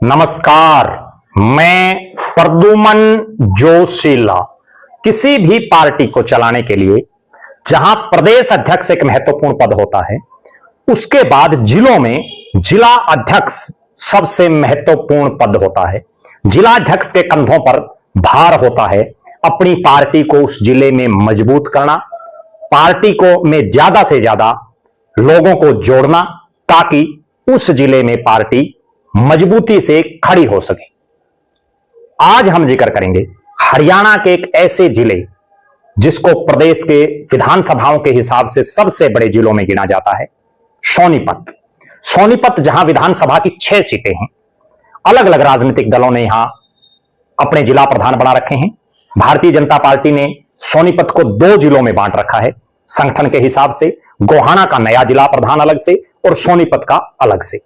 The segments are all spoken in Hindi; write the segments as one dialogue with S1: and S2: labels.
S1: नमस्कार, मैं प्रद्युमन जोशीला। किसी भी पार्टी को चलाने के लिए जहां प्रदेश अध्यक्ष एक महत्वपूर्ण पद होता है, उसके बाद जिलों में जिला अध्यक्ष सबसे महत्वपूर्ण पद होता है। जिला अध्यक्ष के कंधों पर भार होता है अपनी पार्टी को उस जिले में मजबूत करना, पार्टी को में ज्यादा से ज्यादा लोगों को जोड़ना, ताकि उस जिले में पार्टी मजबूती से खड़ी हो सके। आज हम जिक्र करेंगे हरियाणा के एक ऐसे जिले जिसको प्रदेश के विधानसभाओं के हिसाब से सबसे बड़े जिलों में गिना जाता है, सोनीपत। सोनीपत जहां विधानसभा की 6 सीटें हैं। अलग अलग राजनीतिक दलों ने यहां अपने जिला प्रधान बना रखे हैं। भारतीय जनता पार्टी ने सोनीपत को 2 जिलों में बांट रखा है संगठन के हिसाब से। गोहाना का नया जिला प्रधान अलग से और सोनीपत का अलग से।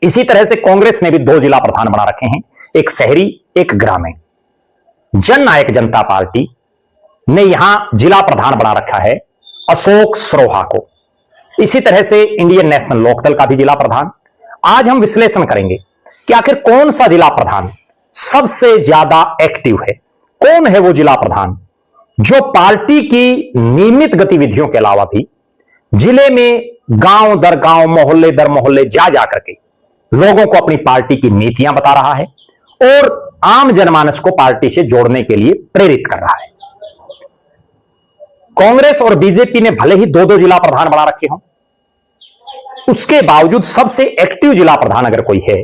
S1: इसी तरह से कांग्रेस ने भी 2 जिला प्रधान बना रखे हैं, एक शहरी एक ग्रामीण। जननायक जनता पार्टी ने यहां जिला प्रधान बना रखा है अशोक सरोहा को। इसी तरह से इंडियन नेशनल लोकदल का भी जिला प्रधान। आज हम विश्लेषण करेंगे कि आखिर कौन सा जिला प्रधान सबसे ज्यादा एक्टिव है। कौन है वो जिला प्रधान जो पार्टी की नियमित गतिविधियों के अलावा भी जिले में गांव दर गांव, मोहल्ले दर मोहल्ले जा करके लोगों को अपनी पार्टी की नीतियां बता रहा है और आम जनमानस को पार्टी से जोड़ने के लिए प्रेरित कर रहा है। कांग्रेस और बीजेपी ने भले ही 2-2 जिला प्रधान बना रखे हों, उसके बावजूद सबसे एक्टिव जिला प्रधान अगर कोई है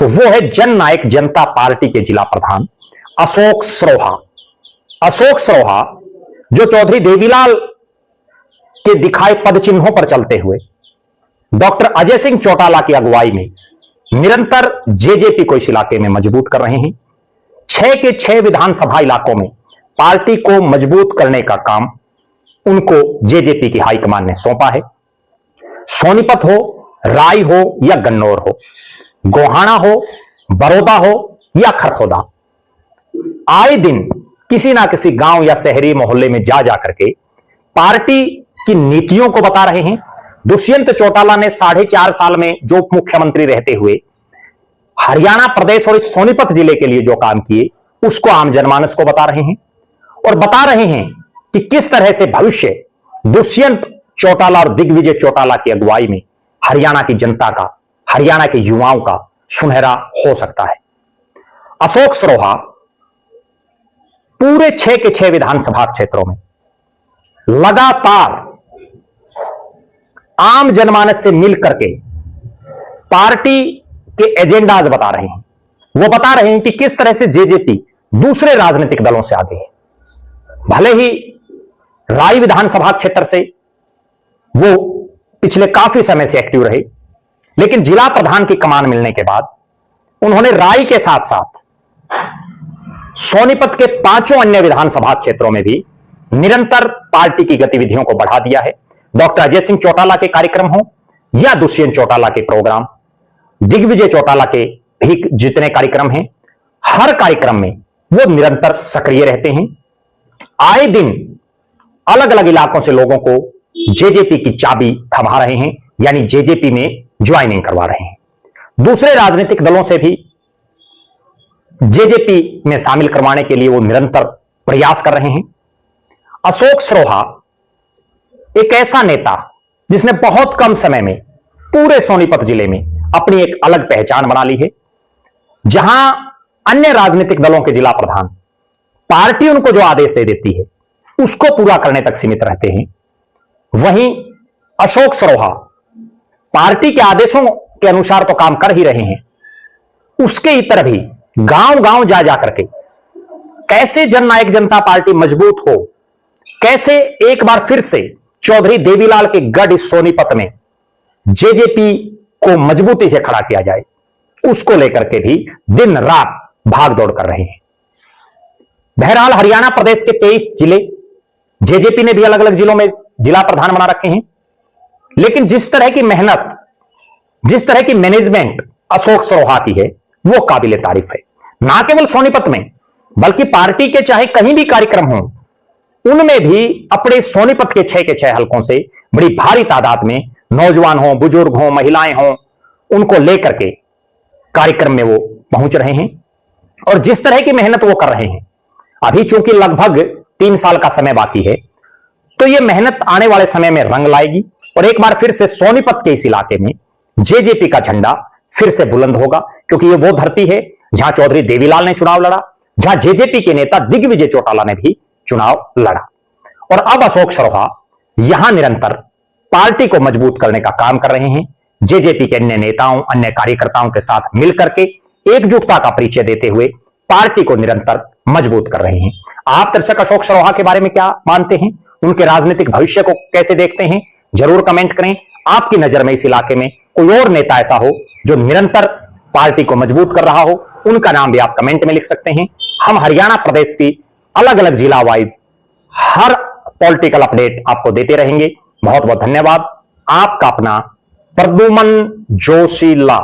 S1: तो वो है जननायक जनता पार्टी के जिला प्रधान अशोक सरोहा। अशोक सरोहा जो चौधरी देवीलाल के दिखाए पद चिन्हों पर चलते हुए डॉक्टर अजय सिंह चौटाला की अगुवाई में निरंतर जेजेपी को इस इलाके में मजबूत कर रहे हैं। 6 के 6 विधानसभा इलाकों में पार्टी को मजबूत करने का काम उनको जेजेपी की हाईकमान ने सौंपा है। सोनीपत हो, राय हो या गन्नौर हो, गोहाना हो, बड़ौदा हो या खरखोदा, आए दिन किसी ना किसी गांव या शहरी मोहल्ले में जा करके पार्टी की नीतियों को बता रहे हैं। दुष्यंत चौटाला ने 4.5 साल में जो उप मुख्यमंत्री रहते हुए हरियाणा प्रदेश और इस सोनीपत जिले के लिए जो काम किए, उसको आम जनमानस को बता रहे हैं और बता रहे हैं कि किस तरह से भविष्य दुष्यंत चौटाला और दिग्विजय चौटाला की अगुवाई में हरियाणा की जनता का, हरियाणा के युवाओं का सुनहरा हो सकता है। अशोक सरोहा पूरे 6 के 6 विधानसभा क्षेत्रों में लगातार आम जनमानस से मिल करके पार्टी के एजेंडाज बता रहे हैं। वो बता रहे हैं कि किस तरह से जेजेपी दूसरे राजनीतिक दलों से आगे है। भले ही राय विधानसभा क्षेत्र से वो पिछले काफी समय से एक्टिव रहे, लेकिन जिला प्रधान की कमान मिलने के बाद उन्होंने राय के साथ साथ सोनीपत के 5 अन्य विधानसभा क्षेत्रों में भी निरंतर पार्टी की गतिविधियों को बढ़ा दिया है। डॉक्टर अजय सिंह चौटाला के कार्यक्रम हो या दुष्यंत चौटाला के प्रोग्राम, दिग्विजय चौटाला के भी जितने कार्यक्रम हैं, हर कार्यक्रम में वो निरंतर सक्रिय रहते हैं। आए दिन अलग अलग इलाकों से लोगों को जेजेपी की चाबी थमा रहे हैं, यानी जेजेपी में ज्वाइनिंग करवा रहे हैं। दूसरे राजनीतिक दलों से भी जेजेपी में शामिल करवाने के लिए वो निरंतर प्रयास कर रहे हैं। अशोक सरोहा एक ऐसा नेता जिसने बहुत कम समय में पूरे सोनीपत जिले में अपनी एक अलग पहचान बना ली है। जहां अन्य राजनीतिक दलों के जिला प्रधान पार्टी उनको जो आदेश दे देती है उसको पूरा करने तक सीमित रहते हैं, वहीं अशोक सरोहा पार्टी के आदेशों के अनुसार तो काम कर ही रहे हैं, उसके इतर भी गांव गांव जा करके कैसे जननायक जनता पार्टी मजबूत हो, कैसे एक बार फिर से चौधरी देवीलाल के गढ़ इस सोनीपत में जेजेपी को मजबूती से खड़ा किया जाए, उसको लेकर के भी दिन रात भाग दौड़ कर रहे हैं। बहरहाल हरियाणा प्रदेश के 23 जिले जेजेपी ने भी अलग अलग जिलों में जिला प्रधान बना रखे हैं, लेकिन जिस तरह की मेहनत, जिस तरह की मैनेजमेंट अशोक सरोहा की है, वो काबिले तारीफ है। ना केवल सोनीपत में बल्कि पार्टी के चाहे कहीं भी कार्यक्रम हो, उनमें भी अपने सोनीपत के 6 के 6 हलकों से बड़ी भारी तादाद में नौजवान हो, बुजुर्ग हो, महिलाएं हो, उनको लेकर के कार्यक्रम में वो पहुंच रहे हैं और जिस तरह की मेहनत वो कर रहे हैं, अभी चूंकि लगभग 3 साल का समय बाकी है, तो ये मेहनत आने वाले समय में रंग लाएगी और एक बार फिर से सोनीपत के इस इलाके में जेजेपी का झंडा फिर से बुलंद होगा, क्योंकि ये वो धरती है जहां चौधरी देवीलाल ने चुनाव लड़ा, जहां जेजेपी के नेता दिग्विजय चौटाला ने भी चुनाव लड़ा। और अब अशोक सरोहा यहां निरंतर पार्टी को मजबूत करने का काम कर रहे हैं, जेजेपी के अन्य नेताओं, अन्य कार्यकर्ताओं के साथ मिलकर के एकजुटता का परिचय देते हुए पार्टी को निरंतर मजबूत कर रहे हैं। आप दर्शक अशोक सरोहा के बारे में क्या मानते हैं, उनके राजनीतिक भविष्य को कैसे देखते हैं, जरूर कमेंट करें। आपकी नजर में इस इलाके में कोई और नेता ऐसा हो जो निरंतर पार्टी को मजबूत कर रहा हो, उनका नाम भी आप कमेंट में लिख सकते हैं। हम हरियाणा प्रदेश की अलग अलग जिला वाइज हर पॉलिटिकल अपडेट आपको देते रहेंगे। बहुत बहुत धन्यवाद। आपका अपना प्रद्युमन जोशीला।